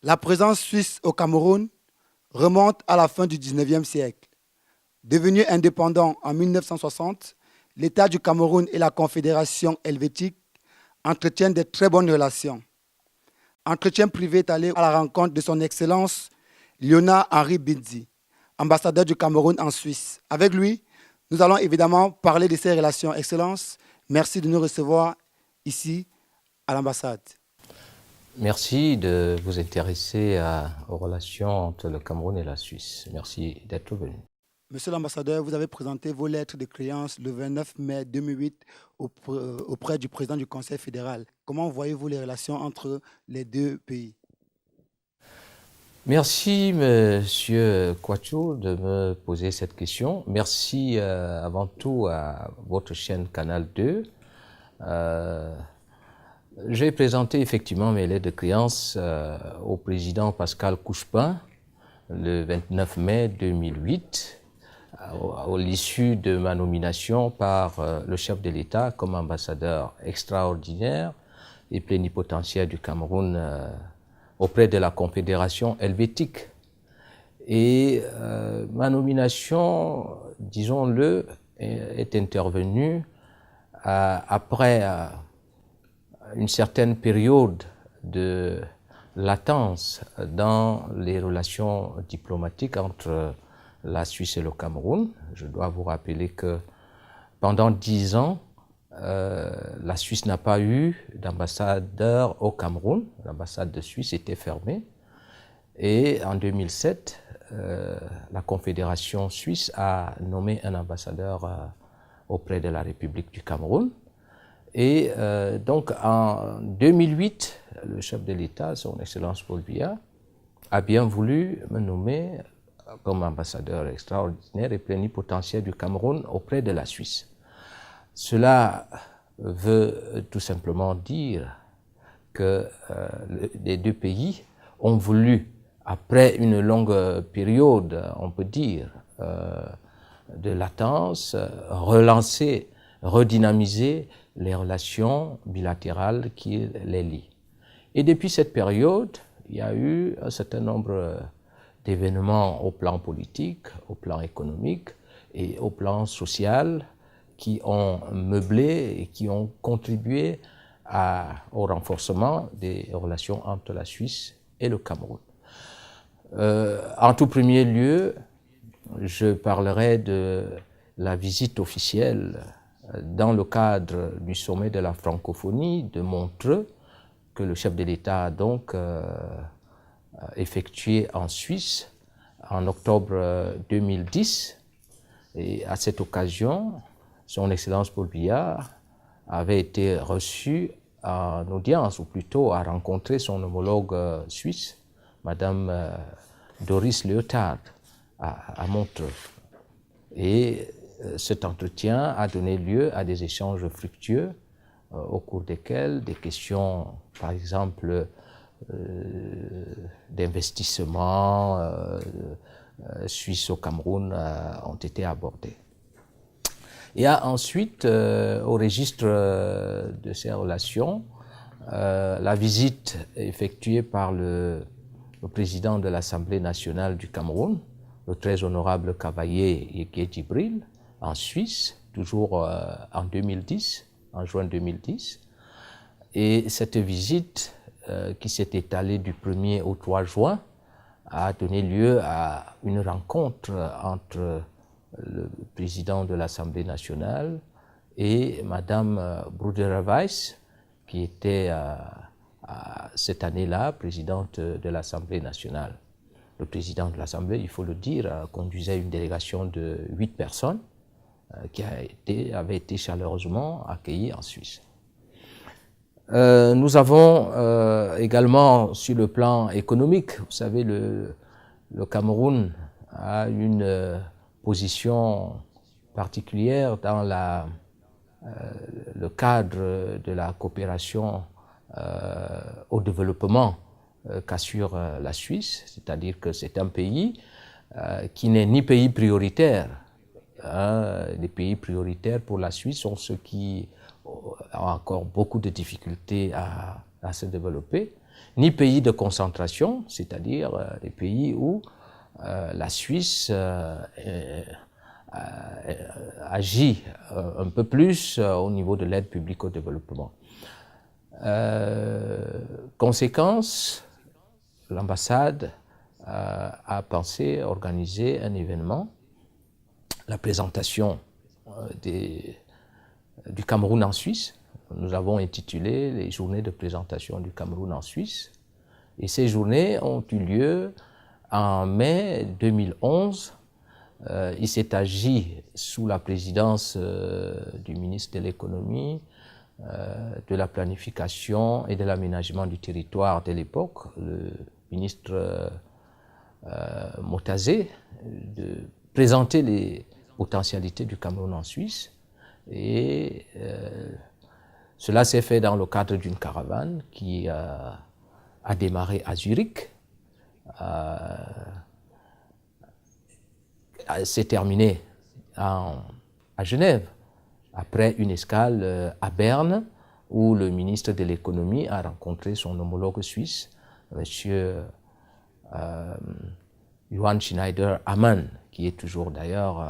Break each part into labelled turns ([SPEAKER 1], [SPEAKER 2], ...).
[SPEAKER 1] La présence suisse au Cameroun remonte à la fin du 19e siècle. Devenu indépendant en 1960, l'État du Cameroun et la Confédération helvétique entretiennent de très bonnes relations. Entretien privé est allé à la rencontre de son Excellence Léonard Henri Bidzi, ambassadeur du Cameroun en Suisse. Avec lui, nous allons évidemment parler de ces relations. Excellence, merci de nous recevoir ici à l'ambassade.
[SPEAKER 2] Merci de vous intéresser aux relations entre le Cameroun et la Suisse. Merci d'être venu.
[SPEAKER 1] Monsieur l'ambassadeur, vous avez présenté vos lettres de créance le 29 mai 2008 auprès du président du Conseil fédéral. Comment voyez-vous les relations entre les deux pays?
[SPEAKER 2] Merci, Monsieur Kouachou, de me poser cette question. Merci avant tout à votre chaîne Canal 2. J'ai présenté effectivement mes lettres de créance au président Pascal Couchepin le 29 mai 2008, à l'issue de ma nomination par le chef de l'État comme ambassadeur extraordinaire et plénipotentiaire du Cameroun auprès de la Confédération helvétique. Et ma nomination, disons-le, est intervenue après une certaine période de latence dans les relations diplomatiques entre la Suisse et le Cameroun. Je dois vous rappeler que pendant 10 ans, la Suisse n'a pas eu d'ambassadeur au Cameroun. L'ambassade de Suisse était fermée. Et en 2007, la Confédération suisse a nommé un ambassadeur auprès de la République du Cameroun. Et donc en 2008, le chef de l'État, son Excellence Paul Biya, a bien voulu me nommer comme ambassadeur extraordinaire et plénipotentiaire du Cameroun auprès de la Suisse. Cela veut tout simplement dire que les deux pays ont voulu, après une longue période, on peut dire, de latence, relancer, redynamiser les relations bilatérales qui les lient. Et depuis cette période, il y a eu un certain nombre d'événements au plan politique, au plan économique et au plan social qui ont meublé et qui ont contribué au renforcement des relations entre la Suisse et le Cameroun. En tout premier lieu, je parlerai de la visite officielle dans le cadre du sommet de la francophonie de Montreux, que le chef de l'État a donc effectué en Suisse en octobre 2010. Et à cette occasion, son Excellence Paul Biya avait été reçu en audience, ou plutôt a rencontré son homologue suisse, Madame Doris Leuthard, à Montreux. Et cet entretien a donné lieu à des échanges fructueux au cours desquels des questions, par exemple, d'investissement suisse au Cameroun ont été abordées. Il y a ensuite, au registre de ces relations, la visite effectuée par le président de l'Assemblée nationale du Cameroun, le très honorable Cavalier Yéké Djibril, en Suisse, toujours en 2010, en juin 2010. Et cette visite, qui s'est étalée du 1er au 3 juin, a donné lieu à une rencontre entre le président de l'Assemblée nationale et Madame Bruder-Weiss, qui était cette année-là présidente de l'Assemblée nationale. Le président de l'Assemblée, il faut le dire, conduisait une délégation de 8 personnes qui avait été chaleureusement accueillie en Suisse. Nous avons également, sur le plan économique, vous savez, le Cameroun a une position particulière dans le cadre de la coopération au développement qu'assure la Suisse, c'est-à-dire que c'est un pays qui n'est ni pays prioritaire. Les pays prioritaires pour la Suisse sont ceux qui ont encore beaucoup de difficultés à se développer, ni pays de concentration, c'est-à-dire les pays où la Suisse agit un peu plus au niveau de l'aide publique au développement. Conséquence, l'ambassade a pensé organiser un événement, la présentation du Cameroun en Suisse. Nous avons intitulé les journées de présentation du Cameroun en Suisse. Et ces journées ont eu lieu en mai 2011. Il s'est agi sous la présidence du ministre de l'économie, de la planification et de l'aménagement du territoire de l'époque, le ministre Motazé, de présenter les potentialités du Cameroun en Suisse. Et cela s'est fait dans le cadre d'une caravane qui a démarré à Zurich, s'est terminée à Genève, après une escale à Berne, où le ministre de l'économie a rencontré son homologue suisse, M. Johann Schneider-Ammann, qui est toujours d'ailleurs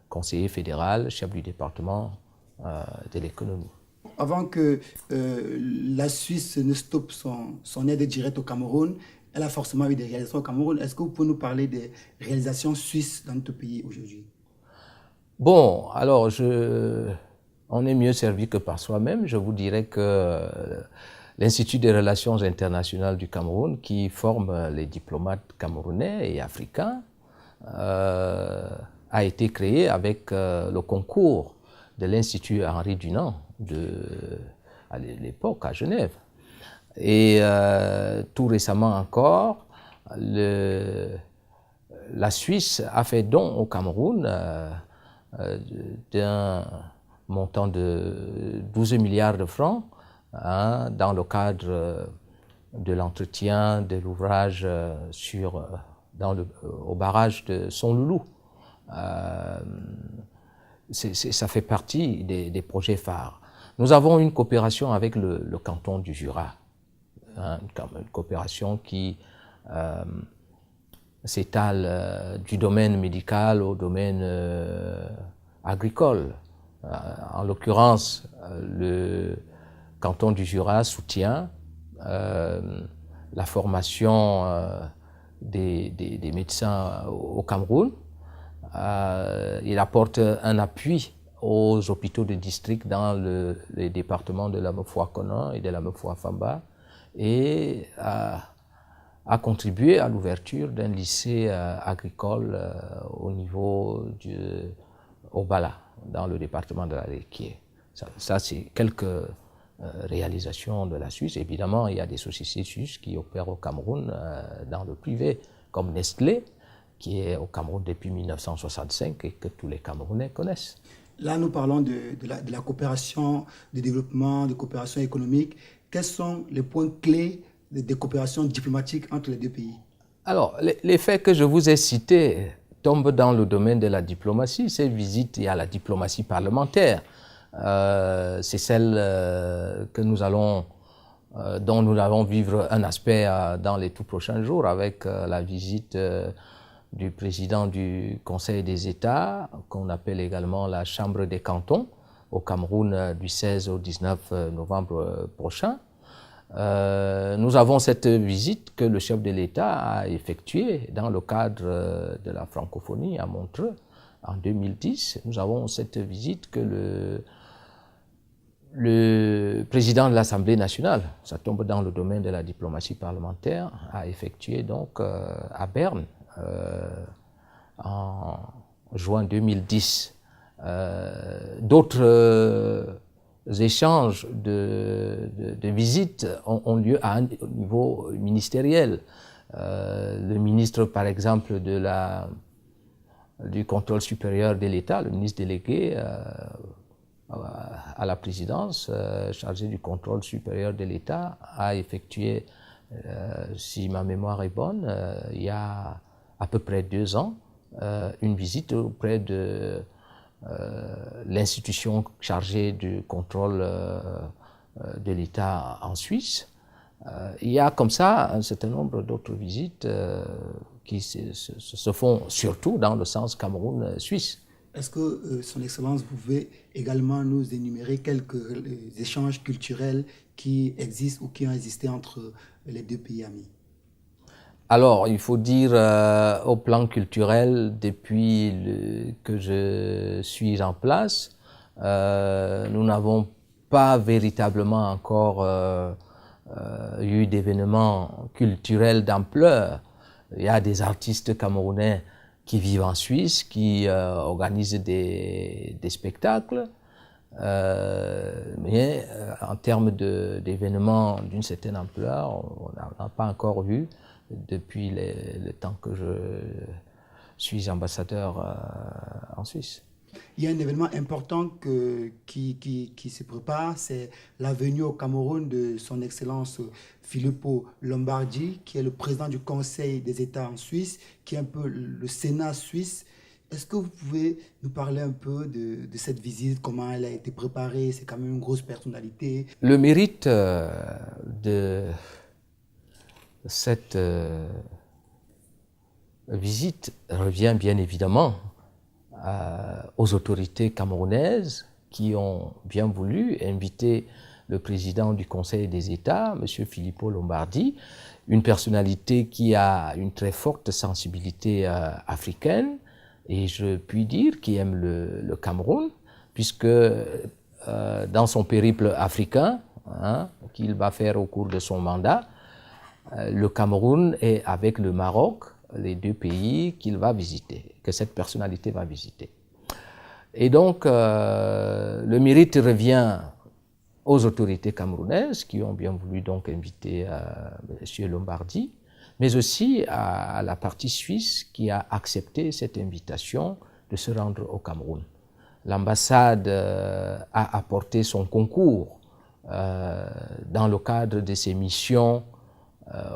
[SPEAKER 2] conseiller fédéral, chef du département de l'économie.
[SPEAKER 1] Avant que la Suisse ne stoppe son aide directe au Cameroun, elle a forcément eu des réalisations au Cameroun. Est-ce que vous pouvez nous parler des réalisations suisses dans notre pays aujourd'hui?
[SPEAKER 2] Bon, alors on est mieux servi que par soi-même. Je vous dirais que l'Institut des relations internationales du Cameroun, qui forme les diplomates camerounais et africains, a été créé avec le concours de l'Institut Henri Dunant à l'époque à Genève. Et tout récemment encore, la Suisse a fait don au Cameroun d'un montant de 12 milliards de francs dans le cadre de l'entretien de l'ouvrage au barrage de Son-Loulou. Ça fait partie des projets phares. Nous avons une coopération avec le canton du Jura, une coopération qui s'étale du domaine médical au domaine agricole. En l'occurrence, le canton du Jura soutient la formation des médecins au Cameroun. Il apporte un appui aux hôpitaux de district dans les départements de la Mefoua-Konan et de la Mefoua-Famba et a contribué à l'ouverture d'un lycée agricole au niveau au Bala, dans le département de la Réquier. Ça c'est quelques réalisations de la Suisse. Évidemment, il y a des sociétés suisses qui opèrent au Cameroun dans le privé, comme Nestlé, qui est au Cameroun depuis 1965 et que tous les Camerounais connaissent.
[SPEAKER 1] Là, nous parlons de la coopération de développement, de coopération économique. Quels sont les points clés de coopération diplomatique entre les deux pays?
[SPEAKER 2] Alors, les faits que je vous ai cités tombent dans le domaine de la diplomatie. Ces visites, il y a la diplomatie parlementaire. C'est celle dont nous allons vivre un aspect dans les tout prochains jours avec la visite du président du Conseil des États, qu'on appelle également la Chambre des cantons, au Cameroun du 16 au 19 novembre prochain. Nous avons cette visite que le chef de l'État a effectuée dans le cadre de la francophonie à Montreux en 2010. Nous avons cette visite que le président de l'Assemblée nationale, ça tombe dans le domaine de la diplomatie parlementaire, a effectué donc à Berne en juin 2010. D'autres échanges de visites ont lieu au niveau ministériel. Le ministre, par exemple, du contrôle supérieur de l'État, le ministre délégué à la présidence, chargé du contrôle supérieur de l'État, a effectué, si ma mémoire est bonne, il y a à peu près 2 ans, une visite auprès de l'institution chargée du contrôle de l'État en Suisse. Il y a comme ça un certain nombre d'autres visites qui se font surtout dans le sens Cameroun-Suisse.
[SPEAKER 1] Est-ce que Son Excellence, vous pouvez également nous énumérer quelques échanges culturels qui existent ou qui ont existé entre les deux pays amis?
[SPEAKER 2] Alors, il faut dire au plan culturel, depuis que je suis en place, nous n'avons pas véritablement encore eu d'événements culturels d'ampleur. Il y a des artistes camerounais qui vivent en Suisse, qui organisent des spectacles, mais en termes d'événements d'une certaine ampleur, on n'a pas encore vu depuis le temps que je suis ambassadeur en Suisse.
[SPEAKER 1] Il y a un événement important qui se prépare, c'est la venue au Cameroun de son Excellence Filippo Lombardi, qui est le président du Conseil des États en Suisse, qui est un peu le Sénat suisse. Est-ce que vous pouvez nous parler un peu de cette visite, comment elle a été préparée? C'est quand même une grosse personnalité.
[SPEAKER 2] Le mérite de cette visite revient bien évidemment aux autorités camerounaises qui ont bien voulu inviter le président du Conseil des États, M. Filippo Lombardi, une personnalité qui a une très forte sensibilité africaine, et je puis dire qui aime le Cameroun, puisque dans son périple africain, qu'il va faire au cours de son mandat, le Cameroun est avec le Maroc les deux pays qu'il va visiter, que cette personnalité va visiter. Et donc, le mérite revient aux autorités camerounaises qui ont bien voulu donc inviter M. Lombardi, mais aussi à la partie suisse qui a accepté cette invitation de se rendre au Cameroun. L'ambassade a apporté son concours dans le cadre de ses missions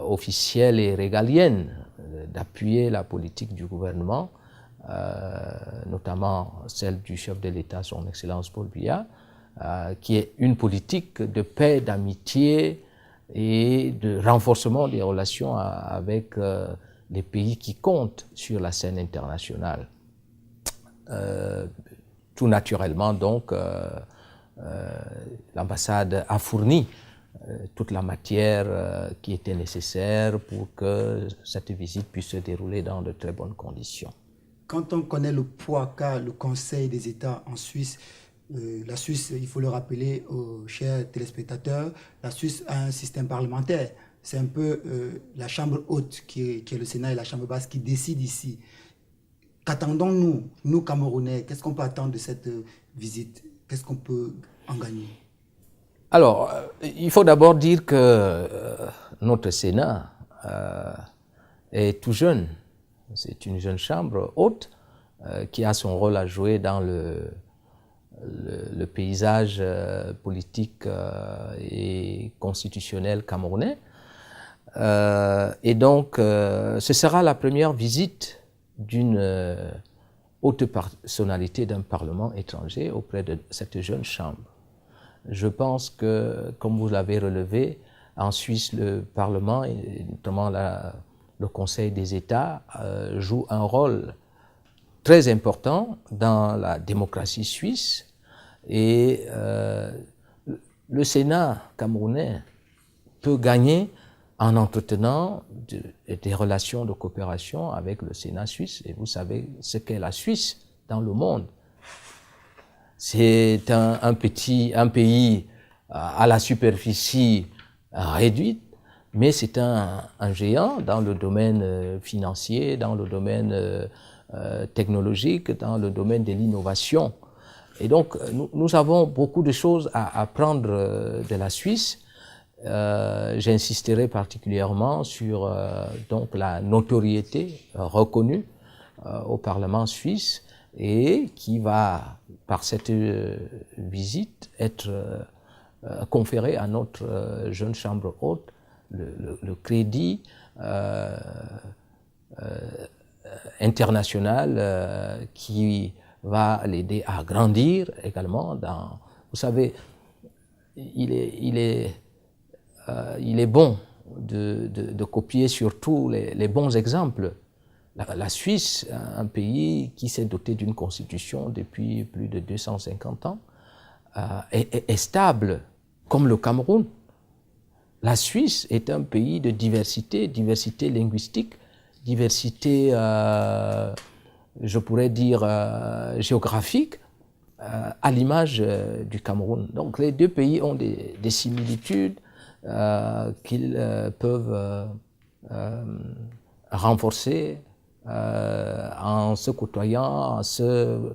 [SPEAKER 2] officielles et régaliennes d'appuyer la politique du gouvernement, notamment celle du chef de l'État, son Excellence Paul Biya, qui est une politique de paix, d'amitié et de renforcement des relations avec les pays qui comptent sur la scène internationale. Tout naturellement, donc, l'ambassade a fourni toute la matière qui était nécessaire pour que cette visite puisse se dérouler dans de très bonnes conditions.
[SPEAKER 1] Quand on connaît le poids qu'a le Conseil des États en Suisse, la Suisse, il faut le rappeler aux chers téléspectateurs, la Suisse a un système parlementaire. C'est un peu la chambre haute qui est le Sénat et la chambre basse qui décident ici. Qu'attendons-nous, nous Camerounais? Qu'est-ce qu'on peut attendre de cette visite? Qu'est-ce qu'on peut en gagner?
[SPEAKER 2] Alors, il faut d'abord dire que notre Sénat est tout jeune. C'est une jeune chambre haute qui a son rôle à jouer dans le paysage politique et constitutionnel camerounais. Et donc, ce sera la première visite d'une haute personnalité d'un parlement étranger auprès de cette jeune chambre. Je pense que, comme vous l'avez relevé, en Suisse, le Parlement, et notamment le Conseil des États, joue un rôle très important dans la démocratie suisse. Et le Sénat camerounais peut gagner en entretenant des relations de coopération avec le Sénat suisse. Et vous savez ce qu'est la Suisse dans le monde. C'est un pays à la superficie réduite, mais c'est un géant dans le domaine financier, dans le domaine technologique, dans le domaine de l'innovation. Et donc, nous avons beaucoup de choses à apprendre de la Suisse. J'insisterai particulièrement sur donc la notoriété reconnue au Parlement suisse et qui va, par cette visite, être conférée à notre jeune chambre haute le crédit international qui va l'aider à grandir également. Vous savez, il est il est bon de copier surtout les bons exemples. La Suisse, un pays qui s'est doté d'une constitution depuis plus de 250 ans, est stable, comme le Cameroun. La Suisse est un pays de diversité, diversité linguistique, diversité, je pourrais dire, géographique, à l'image du Cameroun. Donc les deux pays ont des similitudes qu'ils peuvent renforcer en se côtoyant, en se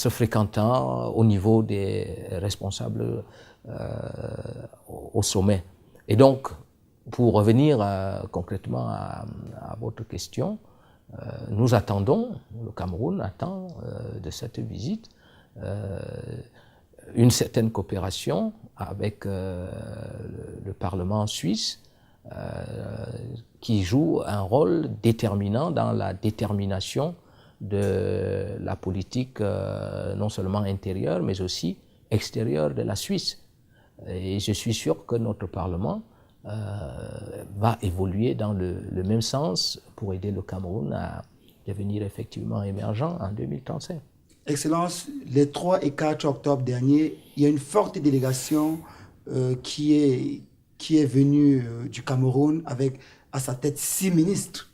[SPEAKER 2] fréquentant au niveau des responsables au sommet. Et donc, pour revenir concrètement à votre question, nous attendons, le Cameroun attend de cette visite une certaine coopération avec le Parlement suisse qui joue un rôle déterminant dans la détermination de la politique non seulement intérieure mais aussi extérieure de la Suisse. Et je suis sûr que notre Parlement va évoluer dans le même sens pour aider le Cameroun à devenir effectivement émergent en 2035.
[SPEAKER 1] Excellence, les 3 et 4 octobre dernier, il y a une forte délégation qui est venue du Cameroun avec à sa tête 6 ministres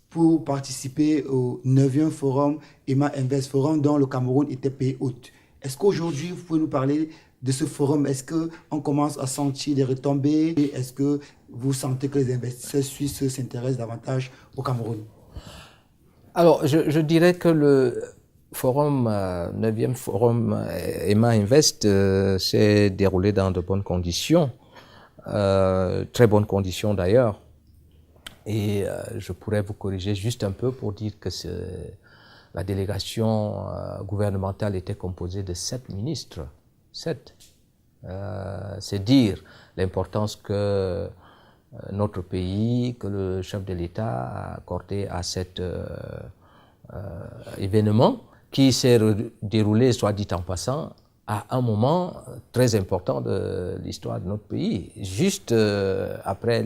[SPEAKER 1] pour participer au 9e forum EMA Invest Forum dont le Cameroun était pays hôte. Est-ce qu'aujourd'hui, vous pouvez nous parler de ce forum? Est-ce qu'on commence à sentir des retombées? Est-ce que vous sentez que les investisseurs suisses s'intéressent davantage au Cameroun?
[SPEAKER 2] Alors, je dirais que le forum, 9e forum EMA Invest s'est déroulé dans de bonnes conditions, très bonnes conditions d'ailleurs. Et je pourrais vous corriger juste un peu pour dire que la délégation gouvernementale était composée de 7 ministres. 7. C'est dire l'importance que notre pays, que le chef de l'État a accordé à cet événement qui s'est déroulé, soit dit en passant, à un moment très important de l'histoire de notre pays, juste après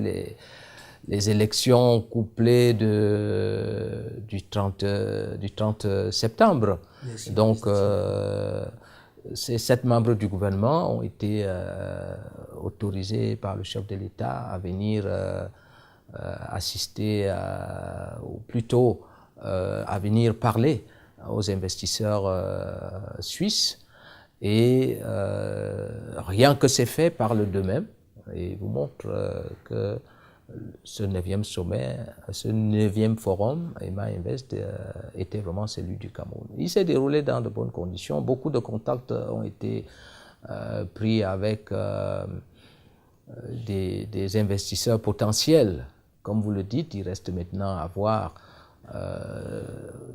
[SPEAKER 2] les élections couplées du 30 septembre. Yes, donc, ces 7 membres du gouvernement ont été autorisés par le chef de l'État à venir assister, ou plutôt à venir parler aux investisseurs suisses. Et rien que ces faits parlent d'eux-mêmes et vous montrent que ce 9e sommet, ce 9e forum, EMA Invest, était vraiment celui du Cameroun. Il s'est déroulé dans de bonnes conditions. Beaucoup de contacts ont été pris avec des investisseurs potentiels. Comme vous le dites, il reste maintenant à voir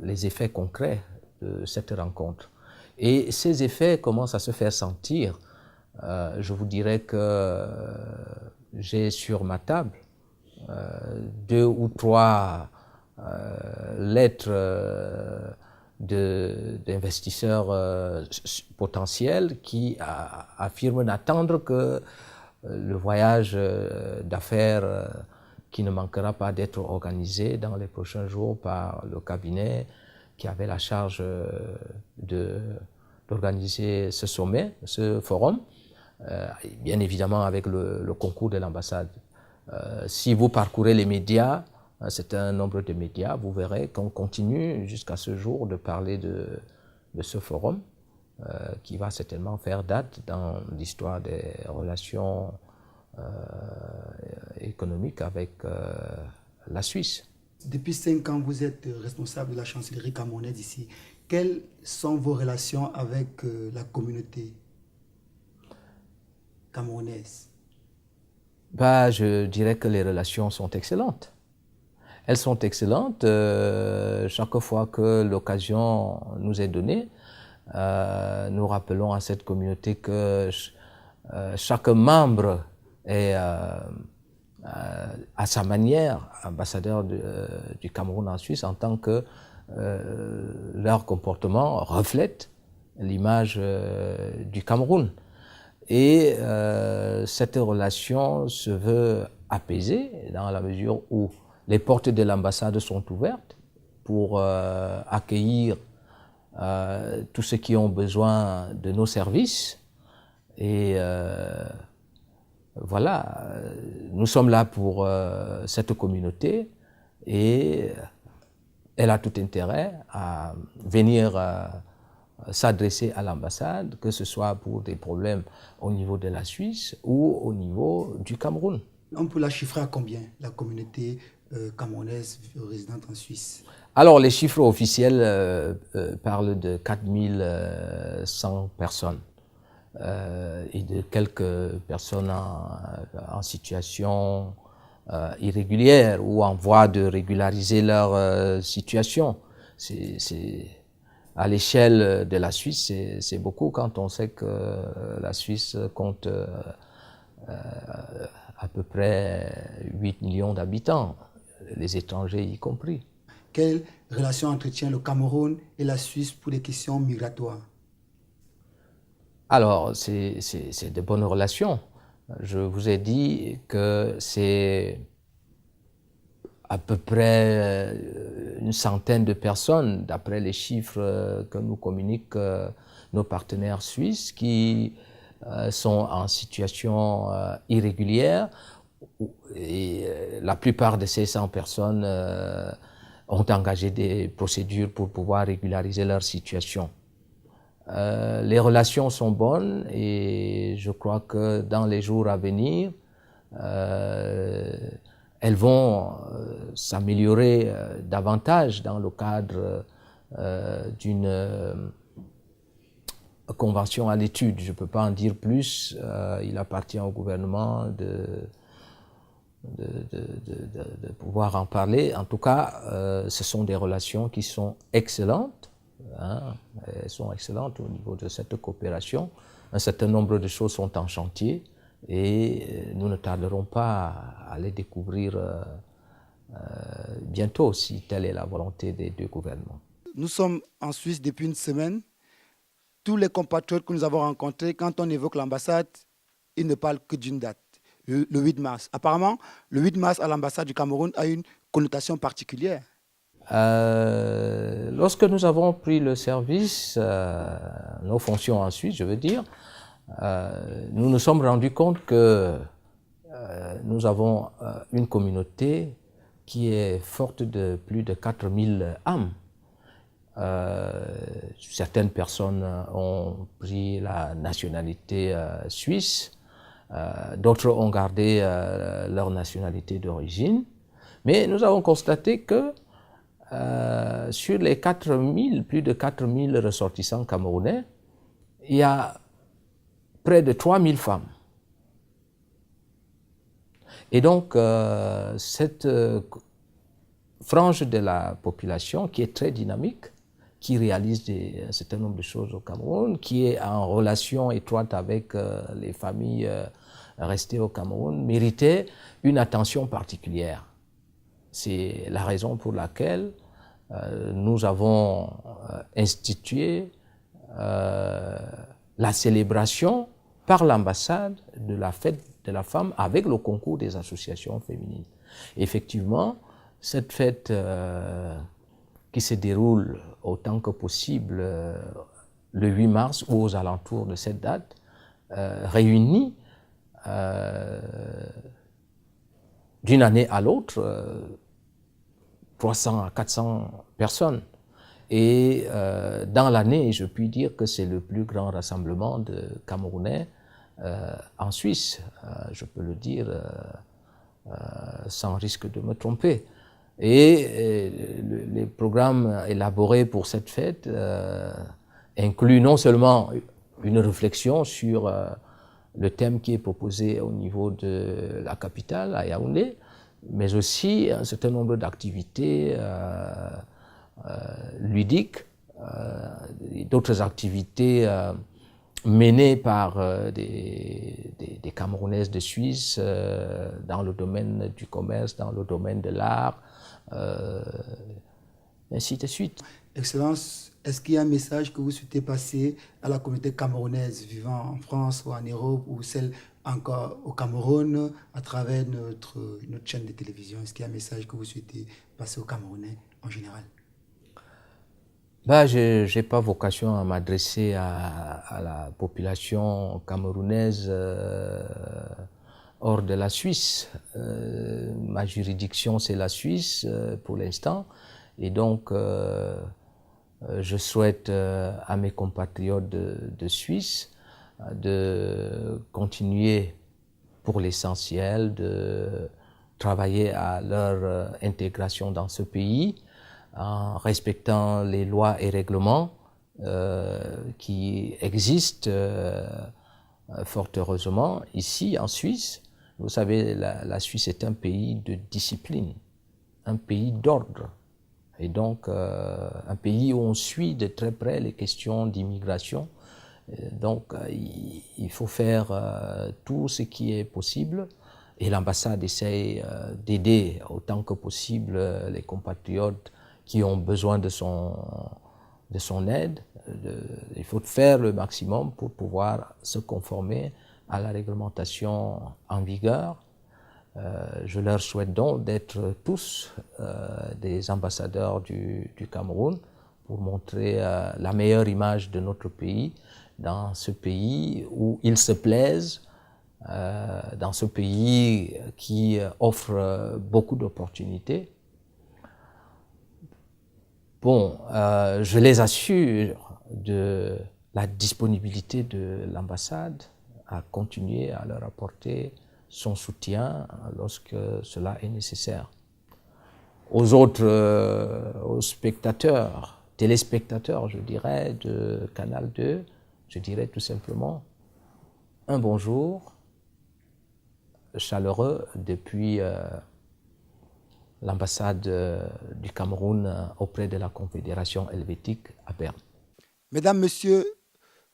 [SPEAKER 2] les effets concrets de cette rencontre. Et ces effets commencent à se faire sentir. Je vous dirais que j'ai sur ma table 2 ou 3 lettres d'investisseurs potentiels qui affirment n'attendre que le voyage d'affaires qui ne manquera pas d'être organisé dans les prochains jours par le cabinet qui avait la charge d'organiser ce sommet, ce forum, bien évidemment avec le concours de l'ambassade. Si vous parcourez les médias, c'est un nombre de médias, vous verrez qu'on continue jusqu'à ce jour de parler de ce forum qui va certainement faire date dans l'histoire des relations économiques avec la Suisse.
[SPEAKER 1] Depuis 5 ans, vous êtes responsable de la chancellerie camerounaise ici. Quelles sont vos relations avec la communauté camerounaise?
[SPEAKER 2] Je dirais que les relations sont excellentes. Elles sont excellentes. Chaque fois que l'occasion nous est donnée, nous rappelons à cette communauté que chaque membre est à sa manière ambassadeur du Cameroun en Suisse en tant que leur comportement reflète l'image du Cameroun. Et cette relation se veut apaisée dans la mesure où les portes de l'ambassade sont ouvertes pour accueillir tous ceux qui ont besoin de nos services. Et voilà, nous sommes là pour cette communauté et elle a tout intérêt à venir s'adresser à l'ambassade, que ce soit pour des problèmes au niveau de la Suisse ou au niveau du Cameroun.
[SPEAKER 1] On peut la chiffrer à combien, la communauté camerounaise résidente en Suisse?
[SPEAKER 2] Alors, les chiffres officiels parlent de 4100 personnes et de quelques personnes en situation irrégulière ou en voie de régulariser leur situation. À l'échelle de la Suisse, c'est beaucoup quand on sait que la Suisse compte à peu près 8 millions d'habitants, les étrangers y compris.
[SPEAKER 1] Quelle relation entretient le Cameroun et la Suisse pour les questions migratoires?
[SPEAKER 2] Alors, c'est de bonnes relations. Je vous ai dit que c'est à peu près une centaine de personnes, d'après les chiffres que nous communiquent nos partenaires suisses, qui sont en situation irrégulière. Et la plupart de ces 100 personnes ont engagé des procédures pour pouvoir régulariser leur situation. Les relations sont bonnes et je crois que dans les jours à venir, elles vont s'améliorer davantage dans le cadre d'une convention à l'étude. Je ne peux pas en dire plus. Il appartient au gouvernement de pouvoir en parler. En tout cas, ce sont des relations qui sont excellentes. Hein, elles sont excellentes au niveau de cette coopération. Un certain nombre de choses sont en chantier et nous ne tarderons pas à les découvrir bientôt si telle est la volonté des deux gouvernements.
[SPEAKER 1] Nous sommes en Suisse depuis une semaine. Tous les compatriotes que nous avons rencontrés, quand on évoque l'ambassade, ils ne parlent que d'une date, le 8 mars. Apparemment, le 8 mars à l'ambassade du Cameroun a une connotation particulière.
[SPEAKER 2] Lorsque nous avons pris le service, nos fonctions en Suisse, je veux dire, nous nous sommes rendus compte que nous avons une communauté qui est forte de plus de 4000 âmes. Certaines personnes ont pris la nationalité suisse, d'autres ont gardé leur nationalité d'origine, mais nous avons constaté que sur les 4000, plus de 4000 ressortissants camerounais, il y a près de 3000 femmes. Et donc, cette frange de la population qui est très dynamique, qui réalise un certain nombre de choses au Cameroun, qui est en relation étroite avec les familles restées au Cameroun, méritait une attention particulière. C'est la raison pour laquelle nous avons institué la célébration par l'ambassade de la fête de la femme avec le concours des associations féminines. Effectivement, cette fête qui se déroule autant que possible le 8 mars ou aux alentours de cette date réunit d'une année à l'autre 300 à 400 personnes. Et dans l'année, je puis dire que c'est le plus grand rassemblement de Camerounais en Suisse. Je peux le dire sans risque de me tromper. Et les programmes élaborés pour cette fête incluent non seulement une réflexion sur le thème qui est proposé au niveau de la capitale, à Yaoundé, mais aussi un certain nombre d'activités ludiques, d'autres activités menées par des Camerounaises de Suisse dans le domaine du commerce, dans le domaine de l'art. ainsi de suite.
[SPEAKER 1] Excellence, est-ce qu'il y a un message que vous souhaitez passer à la communauté camerounaise vivant en France ou en Europe ou celle encore au Cameroun à travers notre chaîne de télévision? Est-ce qu'il y a un message que vous souhaitez passer aux Camerounais en général?
[SPEAKER 2] Bah, je n'ai pas vocation à m'adresser à la population camerounaise hors de la Suisse. Ma juridiction, c'est la Suisse pour l'instant. Et donc, je souhaite à mes compatriotes de Suisse de continuer pour l'essentiel, de travailler à leur intégration dans ce pays, en respectant les lois et règlements qui existent fort heureusement ici en Suisse. Vous savez, la Suisse est un pays de discipline, un pays d'ordre, et donc un pays où on suit de très près les questions d'immigration. Donc il faut faire tout ce qui est possible, et l'ambassade essaye d'aider autant que possible les compatriotes qui ont besoin de son aide. Il faut faire le maximum pour pouvoir se conformer à la réglementation en vigueur. Je leur souhaite donc d'être tous des ambassadeurs du Cameroun pour montrer la meilleure image de notre pays dans ce pays où ils se plaisent, dans ce pays qui offre beaucoup d'opportunités. Bon, je les assure de la disponibilité de l'ambassade à continuer à leur apporter son soutien lorsque cela est nécessaire. Aux autres, aux spectateurs, téléspectateurs, je dirais, de Canal 2, je dirais tout simplement un bonjour chaleureux depuis l'ambassade du Cameroun auprès de la Confédération helvétique à Berne.
[SPEAKER 1] Mesdames, Messieurs,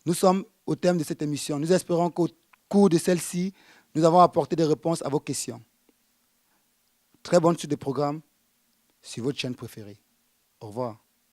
[SPEAKER 1] nous sommes au terme de cette émission. Nous espérons qu'au cours de celle-ci, nous avons apporté des réponses à vos questions. Très bonne suite de programme sur votre chaîne préférée. Au revoir.